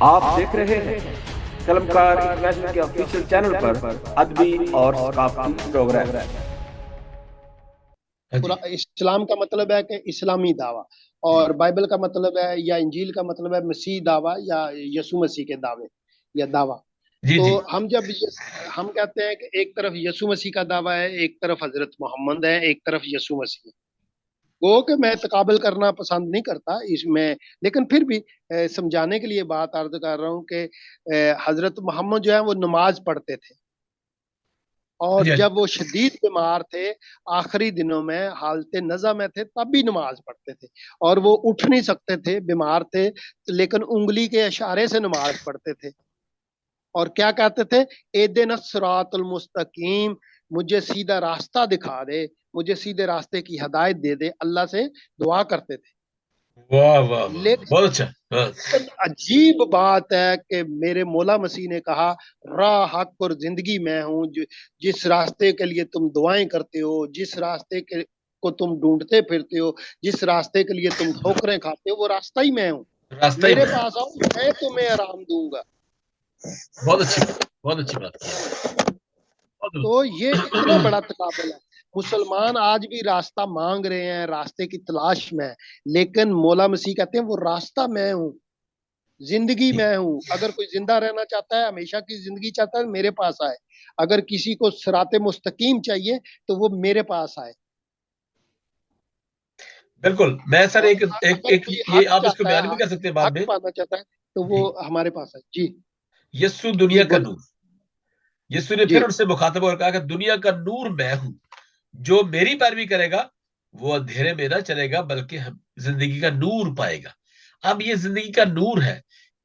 आप देख रहे हैं कलमकार इंटरनेशनल के ऑफिशियल चैनल पर अदबी और सकाफती प्रोग्राम। हाँ जी। इस्लाम का मतलब है कि इस्लामी दावा, और बाइबल का मतलब है या इंजील का मतलब है मसीह दावा या यसु मसीह के दावे या दावा। जी तो जी। हम कहते हैं कि एक तरफ यसु मसीह का दावा है, एक तरफ हजरत मोहम्मद है, एक तरफ यसु मसीह है। वो कि मैं तकाबल करना पसंद नहीं करता इसमें, लेकिन फिर भी समझाने के लिए बात अर्ज कर रहा हूँ कि हजरत मोहम्मद जो है वो नमाज पढ़ते थे, हाँ और जी, हाँ जी। जब वो शदीद बीमार थे, आखिरी दिनों में हालत नज़ा में थे, तब भी नमाज पढ़ते थे। और वो उठ नहीं सकते थे, बीमार थे, लेकिन उंगली के इशारे से नमाज पढ़ते थे। और क्या कहते थे? एदिन सिरातुल मुस्तकीम, मुझे सीधा रास्ता दिखा दे, मुझे सीधे रास्ते की हदायत दे दे, अल्लाह से दुआ करते थे। वाह वाह वाह वाह, लेकिन बहुत अच्छा। हाँ। अजीब बात है कि मेरे मौला मसीह ने कहा, राह हक और जिंदगी मैं हूँ, जिस रास्ते के लिए तुम दुआएं करते हो, जिस रास्ते के को तुम ढूंढते फिरते हो, जिस रास्ते के लिए तुम ठोकरें खाते हो, वो रास्ता ही मैं हूँ। रास्ता ही मेरे में। पास आओ, मैं तुम्हें आराम दूंगा। बहुत अच्छी बात, बहुत अच्छी बात की। तो ये इतना बहुत। बड़ा तकाबल है। मुसलमान आज भी रास्ता मांग रहे हैं, रास्ते की तलाश में, लेकिन मौला मसीह कहते हैं वो रास्ता मैं हूँ, जिंदगी मैं हूँ। अगर कोई जिंदा रहना चाहता है, हमेशा की जिंदगी चाहता है, मेरे पास आए। अगर किसी को सिराते मुस्तकीम चाहिए, तो वो मेरे पास आए। बिल्कुल। मैं सर और एक एक अगर एक कोई ये हक आप इसको चाहता है, बयान भी कर सकते हैं बाद हक में। पाना चाहता है, तो वो जी। हमारे पास है। जी यस्सु जी दुनिया का बोले। नूर। यीशु ने जी फिर उनसे मुखातब होकर कहा कि दुनिया का नूर मैं हूं, जो मेरी पैरवी करेगा वो अंधेरे में ना चलेगा बल्कि हम जिंदगी का नूर पाएगा। अब ये जिंदगी का नूर है,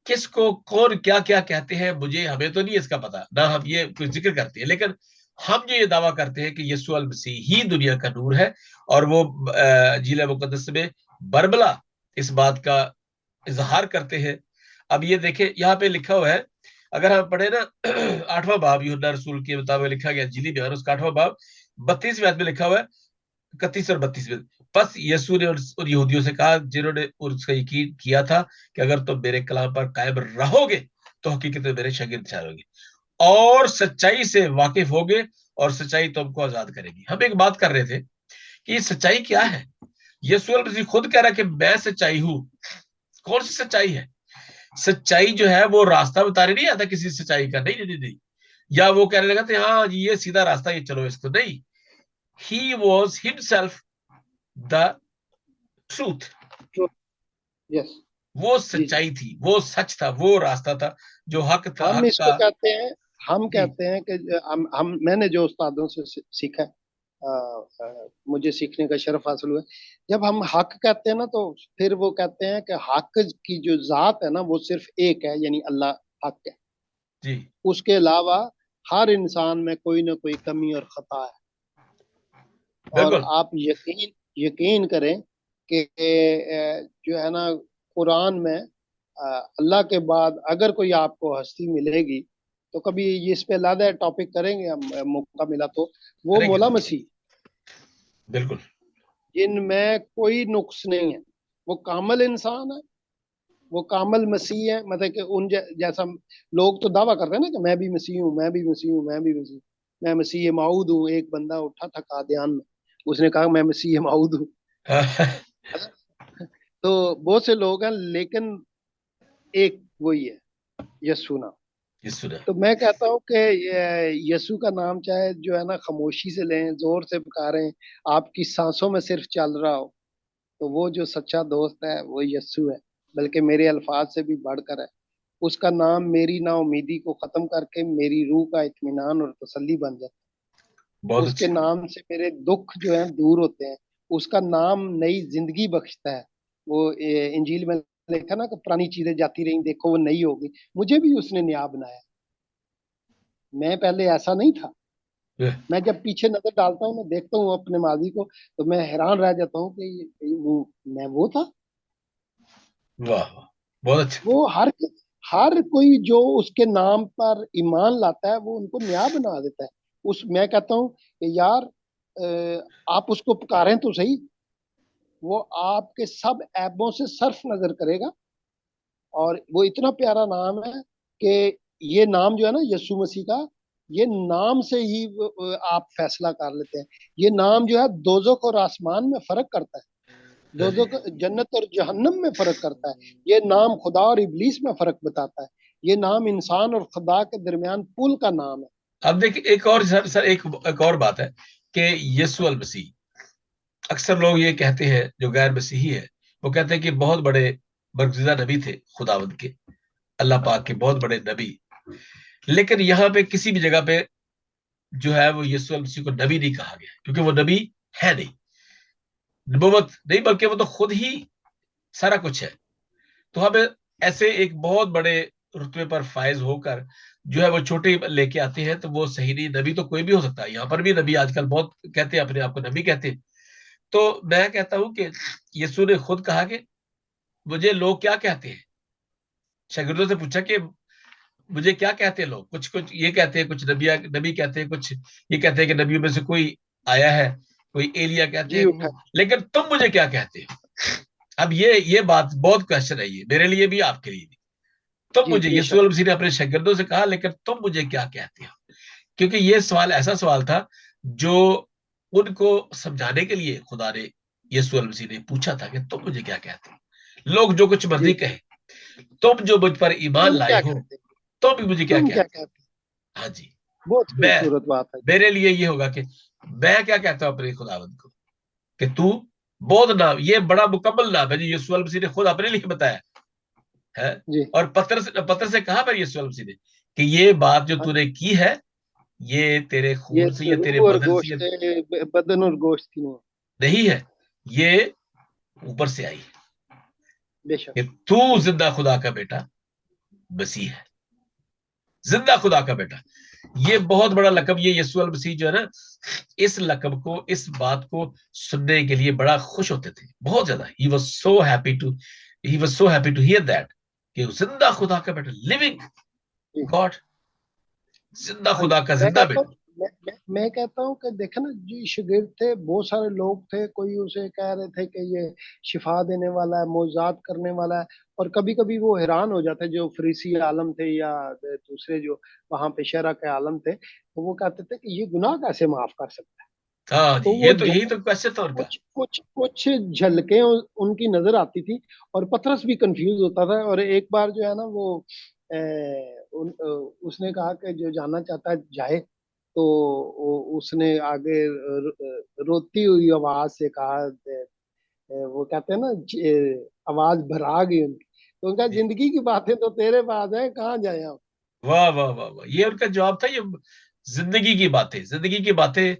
किसको कौन क्या क्या कहते हैं मुझे हमें तो नहीं इसका पता, ना हम ये कुछ जिक्र करते हैं, लेकिन हम जो ये दावा करते हैं कि यीशु अल मसीह ही दुनिया का नूर है। और वो इंजील मुकद्दस में बरबला इस बात का इजहार करते हैं। अब ये देखें यहाँ पे लिखा हुआ है, अगर हम पढ़े ना 8वां बाब यूहन्ना रसूल के मुताबिक लिखा गया इंजीली बयान, उसका 8वां बाब 32वें आयत में लिखा हुआ है, 31 और 32 में। बस यीशु ने उन यहूदियों से कहा जिन्होंने उसका यकीन किया था कि अगर तुम मेरे कलाम पर कायम रहोगे तो हकीकत में मेरे शागिर्द ठहरोगे और सच्चाई से वाकिफ होगे और सच्चाई तुमको आजाद करेगी। हम एक बात कर रहे थे कि ये सच्चाई क्या है। यीशु मसीह खुद कह रहा है कि मैं सच्चाई हूं। कौन सी सच्चाई है? सच्चाई जो है वो रास्ता बताने नहीं आता किसी सच्चाई का, नहीं नहीं नहीं, नहीं। या वो कहने लगा था हाँ ये सीधा रास्ता, ये चलो इसको, नहीं। He was himself the truth. Yes. वो जी जी। सच्चाई थी, वो सच था, वो रास्ता था जो हक था, हम हक इसको का। कहते हैं, हम जी कहते हैं कि हम मैंने जो उस्तादों से सीखा है, मुझे सीखने का शर्फ हासिल हुआ है। जब हम हक कहते हैं ना, तो फिर वो कहते हैं कि हक की जो जात है ना, वो सिर्फ एक है, यानी अल्लाह हक है। जी। उसके अलावा हर इंसान में कोई ना कोई कमी और खता है। और बिल्कुल। आप यकीन यकीन करें कि जो है ना, कुरान में अल्लाह के बाद अगर कोई आपको हस्ती मिलेगी, तो कभी ये इस पे अलग टॉपिक करेंगे हम, मौका मिला तो, वो करेंगे मौला सर। मसीह, बिल्कुल। जिनमें कोई नुक्स नहीं है। वो कामल इंसान है, वो कामल मसीह है। मतलब कि जैसा लोग तो दावा करते हैं ना कि मैं भी मसीह हूँ, मैं भी मसीह हूँ, मैं भी मसीह, मैं मसीह माऊद हूँ। एक बंदा उठा था कादियान में, उसने कहा मैं मसीह माऊद हूँ। तो बहुत से लोग हैं, लेकिन एक वही है, यस्सु नाम। ये सुना। तो मैं कहता हूँ कि यस्सु का नाम चाहे जो है ना खामोशी से लें, जोर से पुकारें, आपकी सांसों में सिर्फ चल रहा हो, तो वो जो सच्चा दोस्त है वो यस्सु है। बल्कि मेरे अल्फाज से भी बढ़कर है। उसका नाम मेरी नाउमीदी को खत्म करके मेरी रूह का इत्मीनान और तसल्ली बन जाता बहुत है। उसके अच्छे। नाम से मेरे दुख जो है दूर होते हैं। उसका नाम नई जिंदगी बख्शता है। वो इंजील में लिखा ना कि पुरानी चीजें जाती रही, देखो वो नई होगी। मुझे भी उसने नया बनाया। मैं पहले ऐसा नहीं था। मैं जब पीछे नजर डालता हूँ, मैं देखता हूँ अपने माजी को, तो मैं हैरान रह जाता हूँ कि वो मैं वो था। वाह वाह, बहुत अच्छा। वो हर कोई जो उसके नाम पर ईमान लाता है, वो उनको नया बना देता है। उस मैं कहता हूँ कि यार, आप उसको पुकारें तो सही, वो आपके सब ऐबों से सर्फ नजर करेगा, और वो इतना प्यारा नाम है कि ये नाम जो है ना यीशु मसीह का, ये नाम से ही आप फैसला कर लेते हैं। ये नाम जो है दोजख और आसमान में फर्क करता है, अरे, दोजख जन्नत और जहन्नम में फर्क करता है। ये नाम खुदा और इब्लीस में फर्क बताता है। ये नाम इंसान और खुदा के दरमियान पुल का नाम है। अब देखिए एक और सर एक और बात है कि यीशु अल मसीह, अक्सर लोग ये कहते हैं जो गैर मसीही है, वो कहते हैं कि बहुत बड़े बरगुज़ीदा नबी थे खुदावंद के, अल्लाह पाक के बहुत बड़े नबी। लेकिन यहाँ पे किसी भी जगह पे जो है वो यीशु अल मसीह को नबी नहीं कहा गया, क्योंकि वो नबी है नहीं, नबूवत नहीं, बल्कि वो तो खुद ही सारा कुछ है। तो हमें ऐसे एक बहुत बड़े रुतबे पर फायज होकर जो है वो छोटे लेके आते हैं, तो वो सही नहीं। नबी तो कोई भी हो सकता है, यहाँ पर भी नबी आजकल बहुत कहते हैं, अपने आप को नबी कहते हैं। तो मैं कहता हूं कि यीशु ने खुद कहा कि मुझे लोग क्या कहते हैं, शागिर्दों से पूछा कि मुझे क्या कहते हैं लोग, कुछ कुछ ये कहते हैं, कुछ नबी कहते हैं, कुछ ये कहते हैं कि नबियों में से कोई आया है, कोई एलिया कहते जी हैं, उठा। लेकिन तुम मुझे क्या कहते हो। अब ये बात बहुत क्वेश्चन है, ये मेरे लिए भी आपके लिए भी। तुम जी मुझे, यीशु बेशक। मसीह ने अपने शागिर्दों से कहा, लेकिन तुम मुझे क्या कहते हो। क्योंकि ये सवाल ऐसा सवाल था जो उनको समझाने के लिए खुदा ने, यीशु मसीह ने पूछा था कि तुम मुझे क्या कहते हो। लोग जो कुछ जी मर्जी कहे, तुम जो मुझ पर ईमान तुम लाए क्या हो, कहते, तुम भी मुझे क्या तुम क्या कहते कहते। हो। हाँ जी। बहुत मैं, खूबसूरत बात है। मेरे लिए ये होगा कि मैं क्या कहता हूं अपने खुदावंद को, कि तू बहुत नाम, ये बड़ा मुकम्मल नाम है जो यीशु मसीह ने खुद अपने लिए बताया है। जी। और पत्र से कहा पर यीशु मसीह ने कि ये बात जो हाँ, तूने की है, ये तेरे ये खून से या तेरे रूह और बदन से गोश्त बदन और गोश्त की नहीं। नहीं है, ये ऊपर से आई है, बेशक। कि तू बेशक। जिंदा खुदा का बेटा मसीह है, जिंदा खुदा का बेटा। ये बहुत बड़ा लकब, ये यीशु अल मसीह जो है ना, इस लकब को, इस बात को सुनने के लिए बड़ा खुश होते थे, बहुत ज्यादा। He was so happy to hear that, कि जिंदा खुदा का बेटा, लिविंग जी। गॉड, जिंदा हाँ जी। खुदा का जिंदा बेटा। मैं कहता हूँ कि देखा ना जी, शागिर्द थे, बहुत सारे लोग थे, कोई उसे कह रहे थे कि ये शिफा देने वाला है, मौजूदात करने वाला है। और कभी कभी वो हैरान हो जाते, जो फरीसी आलम थे या दूसरे जो वहां पे शहरा के आलम थे, तो वो कहते थे कि ये गुनाह कैसे माफ कर सकता है। हाँ जी, तो वो ये तो, यही तो क्वेश्चन था उनका। कुछ कुछ कुछ झलकें उनकी नजर आती थी। और पतरस भी कंफ्यूज होता था। और एक बार जो है ना वो उसने कहा कि जो जाना चाहता है जाए। तो उसने आगे रोती हुई आवाज से कहा, वो कहते हैं ना आवाज भरा गई उनकी। तो उनका, जी। जिंदगी की बातें तो तेरे पास है, कहाँ जाए हम। वाह वाह वाह वाह, ये उनका जवाब था। ये जिंदगी की बातें, जिंदगी की बातें,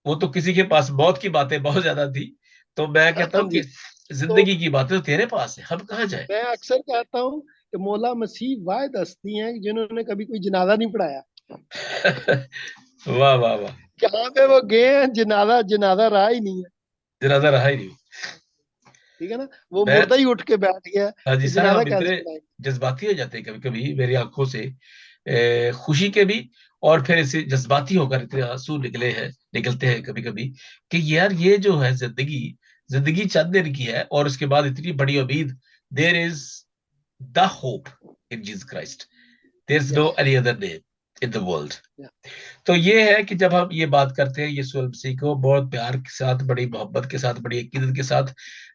वो तो किसी के पास मौत की बातें बहुत ज्यादा थी। तो मैं कहता हाँ हूँ जी। कि तो जिंदगी की बातें तो तेरे पास है, हम कहाँ जाए। मैं अक्सर कहता हूँ कि मौला मसीह वाहिद हस्ती हैं जिन्होंने कभी कोई जनाजा नहीं पढ़ाया। वाह वाह वाह, जहाँ पे वो गए हैं, जनाजा जनाजा रहा ही नहीं है। जनाजा रहा ही नहीं। ठीक है ना, वो मैं, मुर्दा ही उठ के बैठ गया, हाँ जी तो सर, जनाजा हम कैसे इतने पढ़ाएंगे। जज्बाती हो जाते हैं कभी कभी, मेरी आंखों से खुशी के भी, और फिर ऐसे जज्बाती होकर इतने आंसू निकलते हैं कभी कभी, कि यार ये जो है जिंदगी, जिंदगी चंद दिन की है, और उसके बाद इतनी बड़ी उम्मीद। There is the hope in Jesus Christ, there is no yes. Any other name in the world. Yes. तो ये है कि जब हम ये बात करते हैं यीशु मसीह को बहुत प्यार के साथ, बड़ी मोहब्बत के साथ, बड़ी अकीदत के साथ,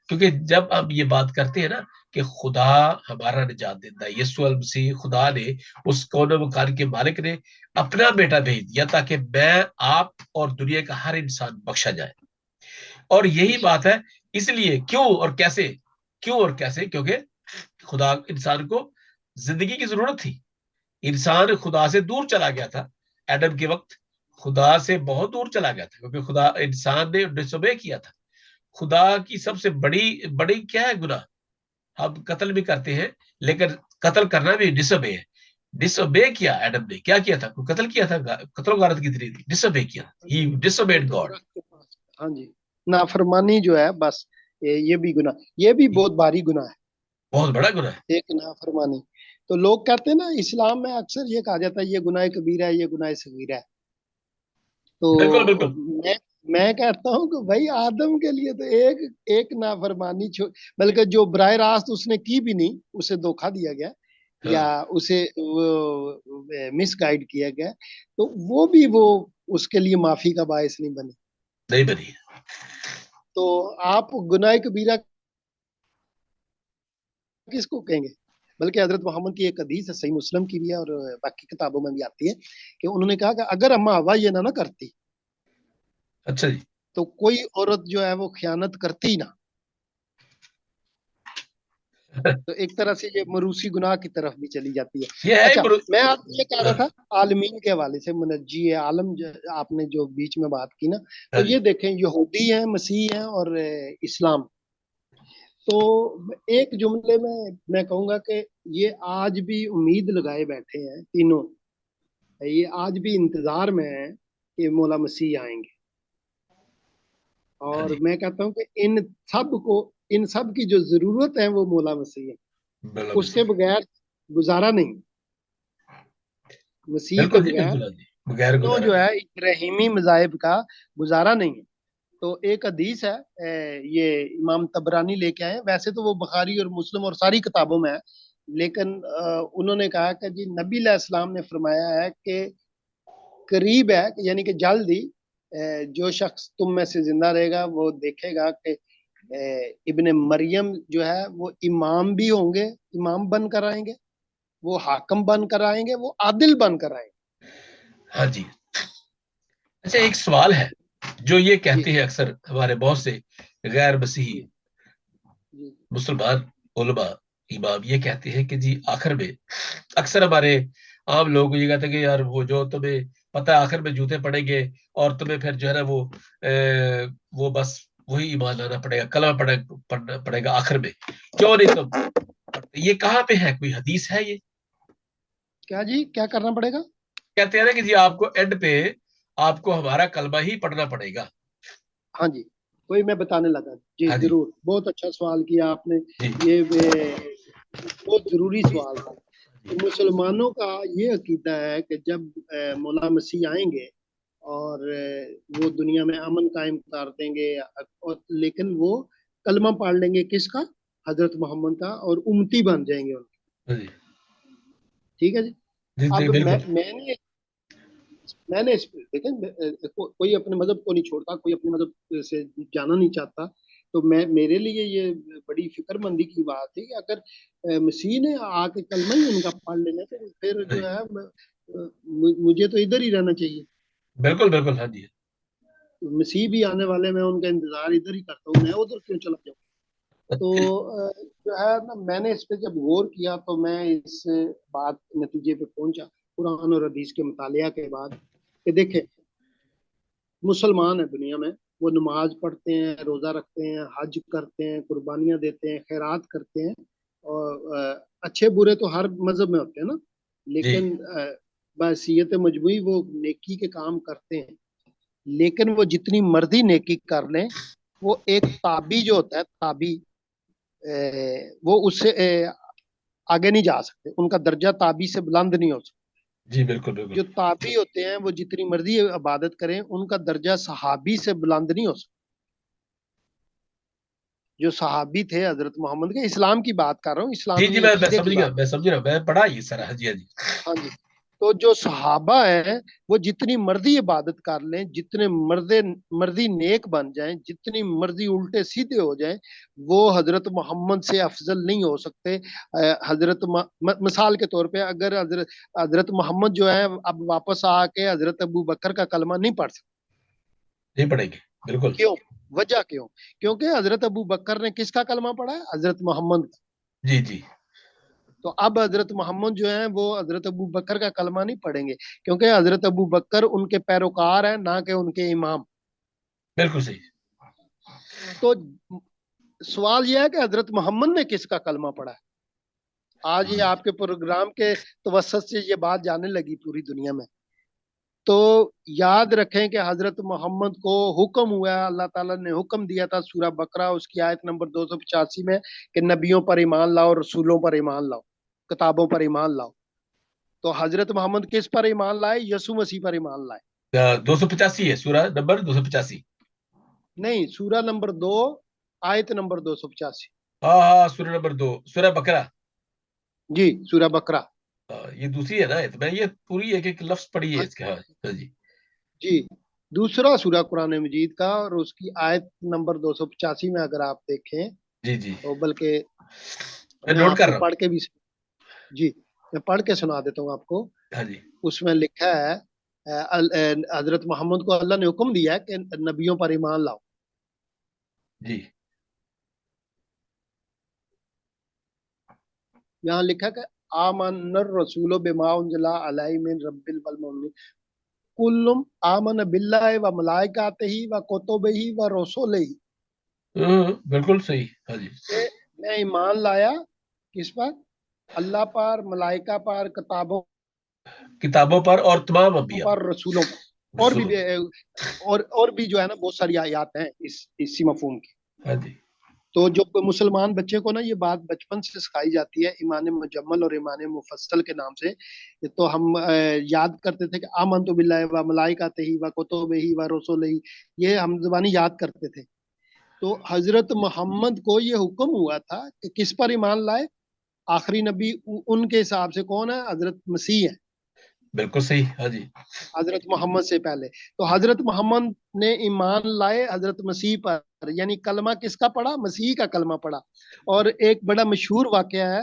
क्योंकि जब हम ये बात करते हैं ना कि खुदा हमारा निजात देता है, यीशु मसीह, खुदा ने, उस कौनो मकान के मालिक ने अपना बेटा भेज दिया ताकि मैं, आप और दुनिया का हर इंसान बख्शा जाए। और यही बेशक। बात है। इसलिए क्यों और कैसे, क्योंकि खुदा इंसान को जिंदगी की जरूरत थी। इंसान खुदा से दूर चला गया था एडम के वक्त, खुदा से बहुत दूर चला गया था, क्योंकि खुदा, इंसान ने डिसोबे किया था। खुदा की सबसे बड़ी बड़ी क्या है गुनाह, हम कत्ल भी करते हैं, लेकिन कत्ल करना भी डिसोबे है। डिसोबे किया एडम ने, क्या किया था, कत्ल किया था, कत्ल गारत की थी, डिसोबे किया, ही वो डिसोबेड तो गॉड। दरख्त के पास। हाँ जी। नाफरमानी जो है बस, ये भी गुनाह, ये भी बहुत भारी गुनाह है। बहुत बड़ा गुनाह है। एक नाफरमानी। तो लोग कहते हैं ना, इस्लाम में अक्सर ये कहा जाता है ये गुनाह कबीरा है, ये गुनाह सगीरा है। बिल्कुल तो बिल्कुल। मैं मैं कहता हूँ कि भाई आदम के लिए तो एक एक नाफरमानी बल्कि जो बराह रास्त उसने की भी नहीं, उसे धोखा दिया गया या हाँ, उसे वो मिस गाइड किया गया, तो वो उसके लिए माफी का बायस नहीं बने। नहीं बनी। तो आप गुनाह कबीरा किसको कहेंगे? बल्कि हजरत मोहम्मद की एक हदीस है, सही मुस्लिम की भी है और बाकी किताबों में भी आती है, कि उन्होंने कहा कि अगर अम्मा हवा ये ना करती अच्छा जी। तो कोई औरत जो है वो खयानत करती ना। तो एक तरह से ये मरूसी गुनाह की तरफ भी चली जाती है। ये है अच्छा, मैं आपको ये कह रहा हाँ, था आलमीन के हवाले से, मुनज्जी आलम आपने जो बीच में बात की ना, हाँ तो जी। ये देखें, यहूदी हैं, मसीह हैं और इस्लाम। तो एक जुमले में मैं कहूंगा कि ये आज भी उम्मीद लगाए बैठे हैं तीनों, ये आज भी इंतजार में है कि मौला मसीह आएंगे। हाँ और जी। मैं कहता हूँ कि इन सब की जो जरूरत है वो मौला मसीह है। बिल्कुल उसके सही। बगैर गुजारा नहीं, मसीह के बिल्कुल जी, बगैर बिल्कुल। हाँ जी, बगैर तीनों गुजारा जो नहीं। है इब्राहिमी मजाहिब का गुजारा नहीं है। तो एक हदीस है, ये इमाम तबरानी लेके आए हैं। वैसे तो वो बुखारी और मुस्लिम और सारी किताबों में है, लेकिन उन्होंने कहा कि जी नबी इस्लाम ने फरमाया है कि करीब है, यानी कि जल्द ही जो शख्स तुम में से जिंदा रहेगा वो देखेगा कि इब्ने मरियम जो है वो इमाम भी होंगे, इमाम बनकर आएंगे, वो हाकम बनकर आएंगे, वो आदिल बनकर आएंगे। हाँ जी। अच्छा, एक सवाल है। जो ये जी कहते हैं अक्सर हमारे बहुत से गैर मसीही जी जी मुसलमान उलमा, इमाम ये कहते हैं कि जी आखिर में, अक्सर हमारे आम लोग ये कहते हैं कि यार वो जो तुम्हें पता है आखिर में जूते पड़ेंगे, और तुम्हें फिर जो है ना वो बस वही ईमान लाना पड़ेगा, कलमा पढ़ना पड़ेगा आखिर में। क्यों नहीं तुम पढ़ते? ये कहाँ पे है? कोई हदीस है ये? क्या जी, क्या करना पड़ेगा? कहते हैं ना कि जी आपको एंड पे आपको हमारा कलमा ही पढ़ना पड़ेगा। हाँ जी, वही मैं बताने लगा जी, हाँ जी। जरूर, बहुत अच्छा सवाल किया आपने। जी। ये बहुत जरूरी सवाल था। तो मुसलमानों का ये अकीदा है कि जब मौला मसीह आएंगे और वो दुनिया में अमन कायम कर देंगे, और लेकिन वो कलमा पढ़ लेंगे किसका? हजरत मोहम्मद का, और उम्मती बन जाएंगे उनके। हाँ जी। ठीक है जी। जी जी, अब बिल्कुल। मैंने इस पे देखें, कोई अपने मजहब को नहीं छोड़ता, कोई अपने मजहब से जाना नहीं चाहता। तो मेरे लिए ये बड़ी फिक्रमंदी की बात है कि अगर मसीह ने आके कलमा ही उनका पढ़ लेना, तो फिर हाँ जो जी, है मुझे तो इधर ही रहना चाहिए। बिल्कुल बिल्कुल। हाँ जी। मसीह भी आने वाले, मैं उनका इंतजार इधर ही करता हूँ, मैं उधर क्यों चला जाऊँ? तो जो है ना, मैंने इस पे जब गौर किया तो मैं इस बात नतीजे पे पहुंचा, कुरान और हदीस के मुतालिया के बाद, कि देखें, मुसलमान है दुनिया में, वो नमाज पढ़ते हैं, रोजा रखते हैं, हज करते हैं, कुर्बानियां देते हैं, खैरात करते हैं, और अच्छे बुरे तो हर मजहब में होते हैं ना, जी लेकिन बहसीयत मजमूई वो नेकी के काम करते हैं। लेकिन वो जितनी मर्जी नेकी कर लें, वो एक ताबी जो होता है, ताबी, वो उससे आगे नहीं जा सकते, उनका दर्जा ताबी से बुलंद नहीं हो सकता। जी, बिल्कुल बिल्कुल। जो ताबी होते हैं वो जितनी मर्जी इबादत करें, उनका दर्जा सहाबी से बुलंद नहीं हो सकता। जो सहाबी थे हजरत मोहम्मद के, इस्लाम की बात कर रहा हूँ, जी जी, इस्लामी मैं अकीदे समझ की गया, बात। मैं समझ रहा हूँ, मैं पढ़ा ये सर। हाँ जी, हाँ जी। हाँ जी। तो जो सहाबा है वो जितनी मर्जी इबादत कर लें, जितने मर्दे मर्जी नेक बन जाएं, जितनी मर्जी उल्टे सीधे हो जाएं, वो हजरत मोहम्मद से अफजल नहीं हो सकते। मिसाल के तौर पे, अगर हजरत हजरत मोहम्मद जो है अब वापस आके हजरत अबू बकर का कलमा नहीं पढ़ सकते। नहीं पढ़ेंगे। बिल्कुल। क्यों? वजह क्यों? क्योंकि हजरत अबू बकर ने किसका कलमा पढ़ा है? हजरत मोहम्मद का। जी जी, तो अब हजरत मोहम्मद जो है वो हजरत अबू बकर का कलमा नहीं पढ़ेंगे, क्योंकि हजरत अबू बकर उनके पैरोकार हैं, ना कि उनके इमाम। बिल्कुल सही। तो सवाल यह है कि हजरत मोहम्मद ने किसका कलमा पढ़ा है? आज ये आपके प्रोग्राम के तवसत से ये बात जाने लगी पूरी दुनिया में। तो याद रखें कि हजरत मोहम्मद को हुक्म हुआ है, अल्लाह ताला ने हुक्म दिया था सूरह बकरा उसकी आयत नंबर 285 में, कि नबियों पर ईमान लाओ, रसूलों पर ईमान लाओ, किताबों पर ईमान लाओ। तो हजरत मोहम्मद किस पर ईमान लाए? यसु मसीह पर ईमान लाए। 285 है, सूरह नंबर 285। नहीं, सूरा नंबर 2, आयत नंबर 285। हाँ हाँ, सूरह नंबर 2, सूरह बकरा। जी, सूरा बकरा। ये दूसरी है ना, तो मैं ये पूरी एक एक लफ्ज पढ़ी है हाँ इसके। हाँ हाँ जी। जी, दूसरा सूरा कुरान मजीद का, और उसकी आयत नंबर 285 में अगर आप देखें, जी जी, तो बल्कि मैं मैं नोट कर आपको रहा हूँ। पढ़ के भी, जी, मैं पढ़ के सुना देता हूँ आपको। हाँ जी उसमें लिखा है, हजरत मोहम्मद को अल्लाह ने हुक्म दिया है कि नबियों पर ईमान लाओ। जी। यहाँ लिखा है कि आमन रसूलो बिमा उनजला अलैहि मिन रब्बिल मोमिनीन कुल्लुम आमन बिल्लाहि व मलाइकातिही व कुतुबिही व रुसुलिही। बिल्कुल सही। हाँ जी। कि मैं ईमान लाया किस पर? अल्लाह पर, मलाइका पर, किताबों किताबों पर और तमाम अंबिया पर, रसूलों पर। और भी, रसूलों। और भी जो है ना, बहुत सारी आयत हैं इसी मफहूम की। हाँ जी। तो जो मुसलमान बच्चे को ना ये बात बचपन से सिखाई जाती है, ईमान मुजम्मल और ईमान मुफस्सल के नाम से। तो हम याद करते थे कि आमन तो बिल्लाहि व मलाइकातिही व कुतुबिही व रुसुलिही, ये हम जुबानी याद करते थे। तो हजरत मोहम्मद को ये हुक्म हुआ था कि किस पर ईमान लाए? आखिरी नबी उनके हिसाब से कौन है? हजरत मसीह है, बिल्कुल सही। हाँ जी। हजरत मोहम्मद से पहले। तो हजरत मोहम्मद ने ईमान लाए हजरत मसीह पर, यानी कलमा किसका पढ़ा? मसीह का कलमा पढ़ा। और एक बड़ा मशहूर वाकया है,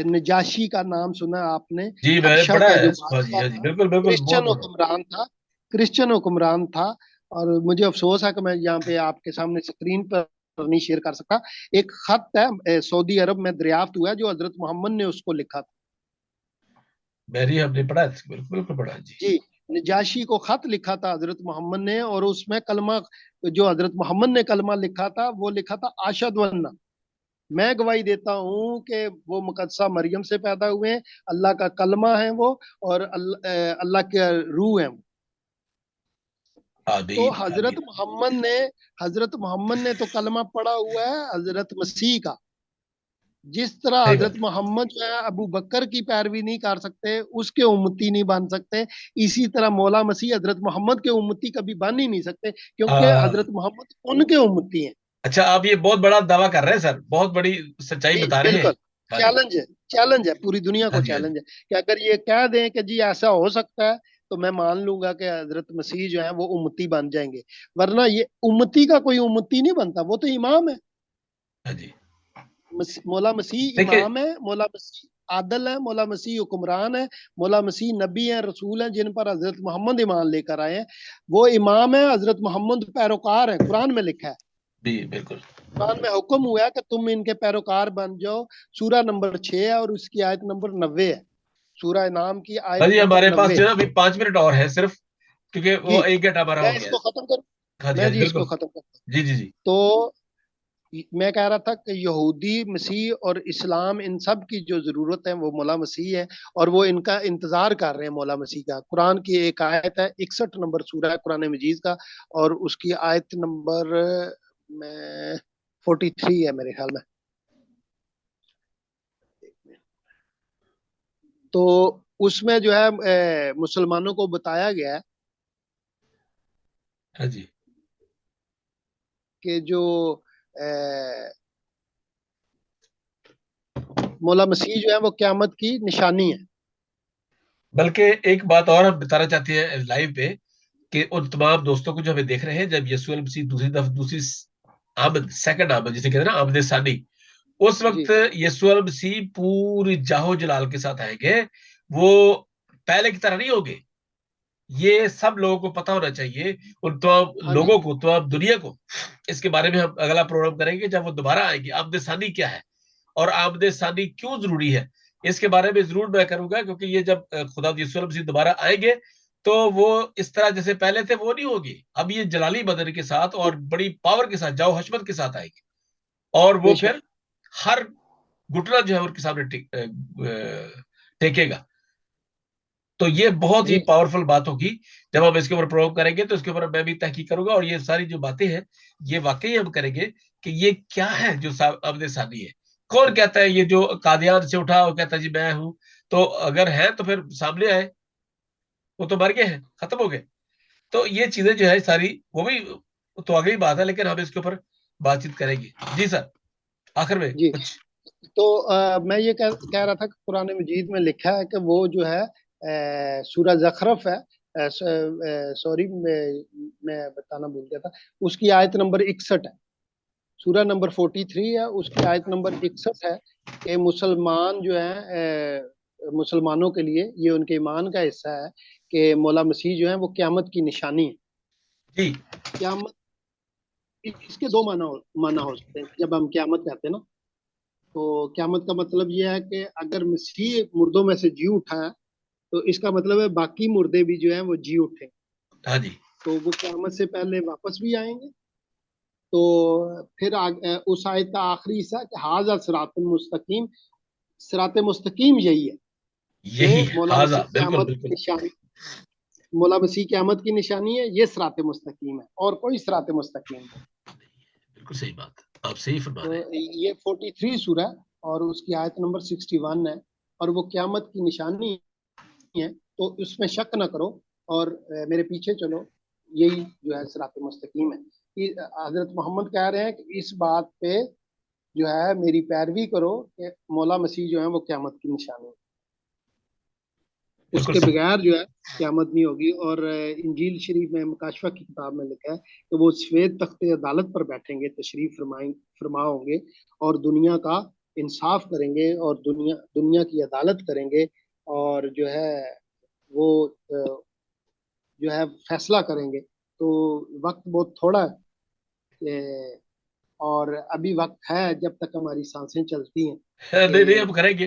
नजाशी का नाम सुना आपने? जी मैंने हबशा पढ़ा का है। जो हाँ जी बादशाह हाँ जी, था, बिल्कुल बिल्कुल, बहुत क्रिश्चियन बड़ा। हुक्मरान था, क्रिश्चियन हुक्मरान था। और मुझे अफसोस है कि मैं यहाँ पे आपके सामने स्क्रीन पर नहीं शेयर कर सकता। एक खत है, सऊदी अरब में दरियाफ्त हुआ है, जो हजरत मोहम्मद ने उसको लिखा था। मैंने हमने पढ़ा है, बिल्कुल बिल्कुल पढ़ा है जी। जी, नजाशी को खत लिखा था हजरत मोहम्मद ने, और उसमें कलमा, जो हजरत मोहम्मद ने कलमा लिखा था, वो लिखा था आशद वन्ना, मैं गवाही देता हूँ कि वो मुकद्दसा मरियम से पैदा हुए हैं, अल्लाह का कलमा है वो, और अल्लाह के रूह है वो। तो आमीन हजरत आमीन। मोहम्मद ने, हजरत मोहम्मद ने तो कलमा पढ़ा हुआ है हजरत मसीह का। जिस तरह सही हजरत बात। मोहम्मद जो है अबू बकर की पैरवी नहीं कर सकते, उसके उम्मती नहीं बन सकते, इसी तरह मौला मसीह हजरत मोहम्मद के उम्मती कभी बन ही नहीं सकते, क्योंकि आ, हजरत मोहम्मद उनके उम्मती हैं। अच्छा, आप ये बहुत बड़ा दावा कर रहे हैं सर, बहुत बड़ी सच्चाई जी बता रहे हैं। बिल्कुल, हाँ जी चैलेंज है, चैलेंज है, पूरी दुनिया हाँ को जी हाँ जी। चैलेंज है कि अगर ये कह दें कि जी ऐसा हो सकता है, तो मैं मान लूंगा कि हजरत मसीह जो है वो उम्मती बन जाएंगे। वरना ये उम्मती का कोई उम्मती नहीं बनता, वो तो इमाम है। हाँ जी। मौला मसीह देखिए, इमाम है, मौला मसीह आदल है, मौला मसीह हुक्मरान है, मौला मसीह नबी है, रसूल है, जिन पर हजरत मोहम्मद ईमान लेकर आए हैं। वो इमाम है, हजरत मोहम्मद पैरोकार है, कुरान में लिखा है। जी बिल्कुल। कुरान में हुक्म हुआ है कि तुम इनके पैरोकार बन जाओ। सूरा नंबर 6 है और उसकी आयत नंबर 90 है। सूरा इनाम की हाँ आयत जी, नंबर हमारे पास 90। जो है अभी 5 मिनट और है सिर्फ, क्योंकि जी, वो 1 घंटा हमारा हो मैं गया है। इसको खत्म करूं, हाँ जी हाँ मैं जी जी इसको बिल्कुल। खत्म करता हूं। जी जी जी। तो मैं कह रहा था कि यहूदी मसीह और इस्लाम, इन सब की जो जरूरत है वो मौला मसीह है, और वो इनका इंतजार कर रहे हैं मौला मसीह का। कुरान की एक आयत है, 61 नंबर सूरा है कुरान मजीद का, और उसकी आयत नंबर में 43 है मेरे ख्याल में। तो उसमें जो है मुसलमानों को बताया गया है हाँ जी। कि जो मौला मसीह जो है वो क्यामत की निशानी है। बल्कि एक बात और हम बताना चाहते हैं लाइव पे, कि उन तमाम दोस्तों को जो हमें देख रहे हैं, जब यीशु मसीह दूसरी दफा, दूसरी आमद, सेकंड आमद जिसे कहते हैं ना, आमद सानी, उस जी वक्त यीशु मसीह पूरी जाहो जलाल के साथ आएंगे। वो पहले की तरह नहीं होंगे। ये सब लोगों को पता होना चाहिए, उन तमाम हाँ जी, लोगों को, तमाम दुनिया को। इसके बारे में हम अगला प्रोग्राम करेंगे जब वो दोबारा आएंगे। आमद सानी क्या है और आमद सानी क्यों जरूरी है, इसके बारे में जरूर मैं करूंगा, क्योंकि ये जब खुदा यीशु मसीह दोबारा आएंगे, तो वो इस तरह जैसे पहले थे वो नहीं होगी। अब ये जलाली बदन के साथ और बड़ी पावर के साथ, जाओ हशमत के साथ आएंगे। और वो बेशक। फिर हर घुटना जो है उनके सामने टेकेगा। तो ये बहुत ही जी पावरफुल बात होगी। जब हम इसके ऊपर प्रोग्राम करेंगे तो इसके ऊपर मैं भी तहकीक करूंगा, और ये सारी जो बातें हैं ये वाकई हम करेंगे कि ये क्या है जो अब्द सानी है। कौन कहता है ये जो कादियान से उठा, वो कहता है जी मैं हूं। तो अगर है तो फिर सामने आए, वो तो मर गए हैं, खत्म हो गए। तो ये चीजें जो है सारी, वो भी तो अगली बात है, लेकिन हम इसके ऊपर बातचीत करेंगे। जी सर, आखिर में जी। कुछ। तो मैं ये कह रहा था कि कुरान मजीद में लिखा है कि वो जो है सूरह ज़खरफ है, सॉरी मैं बताना भूल गया था, उसकी आयत नंबर 61 है। सूरह नंबर 43 है, उसकी आयत नंबर 61 है कि मुसलमान जो है मुसलमानों के लिए ये उनके ईमान का हिस्सा है कि मौला मसीह जो है वो क़यामत की निशानी है। जी क़यामत, इसके दो माना हो सकते हैं जब हम क़यामत कहते हैं ना। तो क़यामत का मतलब ये है कि अगर मसीह मुर्दों में से जी उठा है तो इसका मतलब है बाकी मुर्दे भी जो हैं वो जी उठे, हाँ जी। तो वो क़यामत से पहले वापस भी आएंगे। तो फिर उस आयत का आखिरी हिस्सा कि हाजा सिरातुल मुस्तकीम, सिरात मुस्तकीम यही है यही कि है हाजा, बिल्कुल क़यामत की बिल्कुल। निशानी, मौला मसीह क़यामत की निशानी है, ये सिरात मुस्तकीम है और कोई सिरात मुस्तकीम नहीं। बिल्कुल सही बात, आप सही फरमा तो रहे हैं। ये 43 सूरा है और उसकी आयत नंबर 61 है, और वो क़यामत की निशानी है, तो उसमें शक ना करो और मेरे पीछे चलो, यही जो है सिरात मुस्तकीम है। हजरत मोहम्मद कह रहे हैं कि इस बात पे जो है मेरी पैरवी करो कि मौला मसीह जो है वो क़यामत की निशानी है, बिल्कुल उसके सही। बगैर जो है क़यामत नहीं होगी। और इंजील शरीफ में मुकाशफा की किताब में लिखा है कि वो श्वेत तख्ते अदालत पर बैठेंगे, तशरीफ फरमा होंगे और दुनिया का इंसाफ करेंगे और दुनिया दुनिया की अदालत करेंगे, और जो है वो जो है फैसला करेंगे। तो वक्त बहुत थोड़ा है और अभी वक्त है जब तक हमारी सांसें चलती हैं नहीं नहीं, कि हम करेंगे,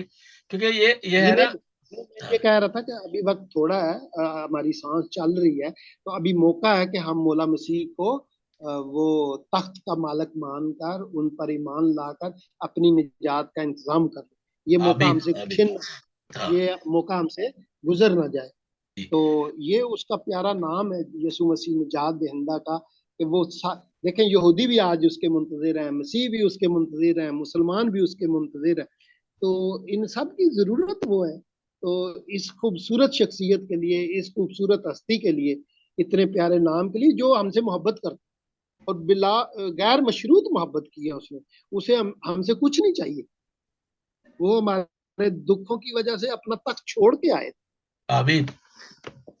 क्योंकि ये ये है ना। नहीं, मैं हाँ, ये कह रहा था कि अभी वक्त थोड़ा है, हमारी सांस चल रही है, तो अभी मौका है कि हम मौला मसीह को वो तख्त का मालिक मानकर उन पर ईमान लाकर अपनी निजात का इंतजाम कर लें। ये मौका आमीन हमसे आमीन। छिन, हाँ ये मौका हमसे गुजर ना जाए। जी। तो ये उसका प्यारा नाम है यीशु मसीह निजात दहिंदा का, कि वो देखें, यहूदी भी आज उसके मुंतजिर हैं, मसीह भी उसके मुंतजिर हैं, मुसलमान भी उसके मुंतजिर हैं। तो इन सब की जरूरत वो है। तो इस खूबसूरत शख्सियत के लिए, इस खूबसूरत हस्ती के लिए, इतने प्यारे नाम के लिए जो हमसे मोहब्बत करता है और बिला गैर मशरूत मोहब्बत की है उसने, उसे हमसे कुछ नहीं चाहिए। वो हमारे दुखों की वजह से अपना तख्त छोड़ के आए। आमीन,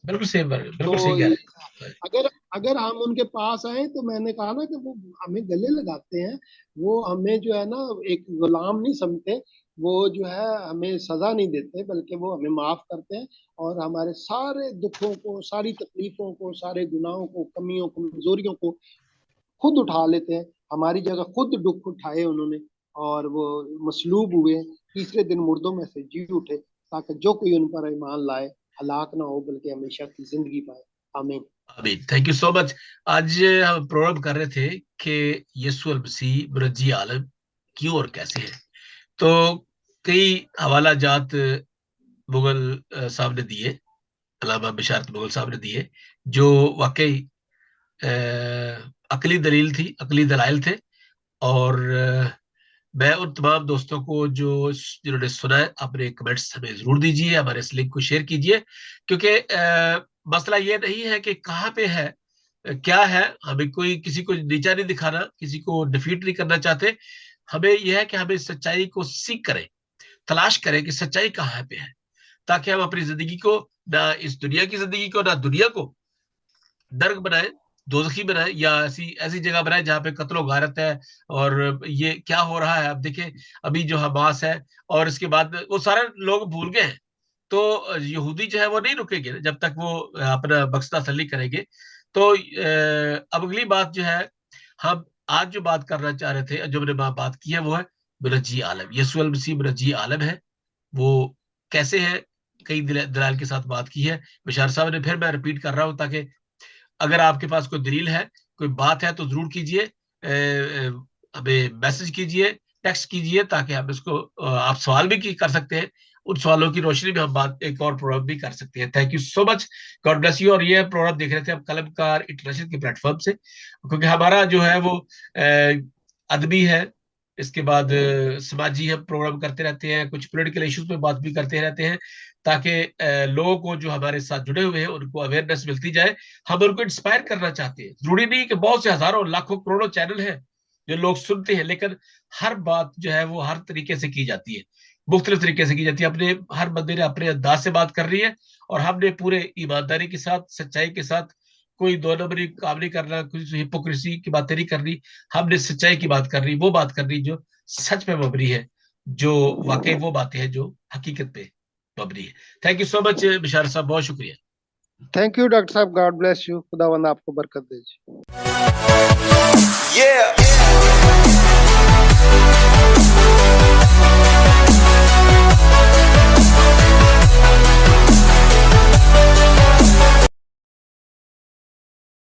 बिल्कुल सही, बिल्कुल सही तो कह रहे हैं। अगर अगर हम उनके पास आए तो मैंने कहा ना कि वो हमें गले लगाते हैं, वो हमें जो है ना एक गुलाम नहीं समझते, वो जो है हमें सजा नहीं देते बल्कि वो हमें माफ करते हैं और हमारे सारे दुखों को, सारी तकलीफों को, सारे गुनाहों को, कमियों को, कमजोरियों को खुद उठा लेते हैं। हमारी जगह खुद दुख उठाए उन्होंने और वो मसलूब हुए, तीसरे दिन मुर्दों में से जी उठे, ताकि जो कोई उन पर ईमान लाए हलाक ना हो बल्कि हमेशा की जिंदगी पाए। आमीन। आमीन, थैंक यू सो मच। आज हम प्रोग्राम कर रहे थे कि यीशु मसीह मुनज्जी आलम क्यों और कैसे है। तो कई हवाला जात मुगल साहब ने दिए, अलामा बिशारत मुगल साहब ने दिए, जो वाकई अकली दलील थी, अकली दलाइल थे। और मैं उन तमाम दोस्तों को जो जिन्होंने सुना है, अपने कमेंट्स हमें जरूर दीजिए, हमारे इस लिंक को शेयर कीजिए, क्योंकि मसला ये नहीं है कि कहाँ पे है, क्या है। हमें कोई किसी को नीचा नहीं दिखाना, किसी को डिफीट नहीं करना चाहते। हमें यह है कि हमें सच्चाई को सीख करें, तलाश करें कि सच्चाई कहाँ पे है, ताकि हम अपनी जिंदगी को, ना इस दुनिया की जिंदगी को, ना दुनिया को नर्क बनाए, दोजखी बनाए, या ऐसी ऐसी जगह बनाए जहां पे कत्लो गारत है। और ये क्या हो रहा है, अब देखिए, अभी जो हमास है, और इसके बाद वो सारे लोग भूल गए हैं। तो यहूदी जो है वो नहीं रुकेंगे जब तक वो अपना बख्शा तसल्ली करेंगे। तो अब अगली बात जो है, हम आज जो बात करना चाह रहे थे, जो मैंने बात की है, वो है मुनज्जी आलम, यीशु मसीह मुनज्जी आलम है। वो कैसे है, कई दलाल के साथ बात की है बिशार साहब ने। फिर मैं रिपीट कर रहा हूं, ताकि अगर आपके पास कोई दलील है, कोई बात है, तो जरूर कीजिए, हमें मैसेज कीजिए, टेक्स्ट कीजिए, ताकि हम इसको आप सवाल भी कर सकते हैं। उन सवालों की रोशनी में हम बात एक और प्रोग्राम भी कर सकते हैं। Thank you so much, God bless you. और ये प्रोग्राम देख रहे थे हम कलमकार इंटरनेशनल के प्लेटफॉर्म से, क्योंकि हमारा जो है वो अदबी है, इसके बाद समाजी हम प्रोग्राम करते रहते हैं, कुछ पॉलिटिकल इश्यूज पे बात भी करते रहते हैं, ताकि लोगों को जो हमारे साथ जुड़े हुए हैं उनको अवेयरनेस मिलती जाए। हम उनको इंस्पायर करना चाहते हैं। जरूरी नहीं कि बहुत से हजारों लाखों करोड़ों चैनल हैं जो लोग सुनते हैं, लेकिन हर बात जो है वो हर तरीके से की जाती है, मुख्तलिफ तरीके से की जाती है। अपने हर बंदे ने अपने अंदाज से बात कर रही है, और हमने पूरे ईमानदारी के साथ, सच्चाई के साथ, कोई दो नंबरी काम नहीं करना, कुछ हिपोक्रेसी की बातें नहीं करनी। हमने सच्चाई की बात कर रही, वो बात कर रही जो सच पे मबनी है, जो वाकई वो बातें हैं जो हकीकत पे मबनी है। थैंक यू सो मच बिशार साहब, बहुत शुक्रिया। थैंक यू डॉक्टर साहब, गॉड ब्लेस यू, खुदावंद आपको बरकत दे। Yeah.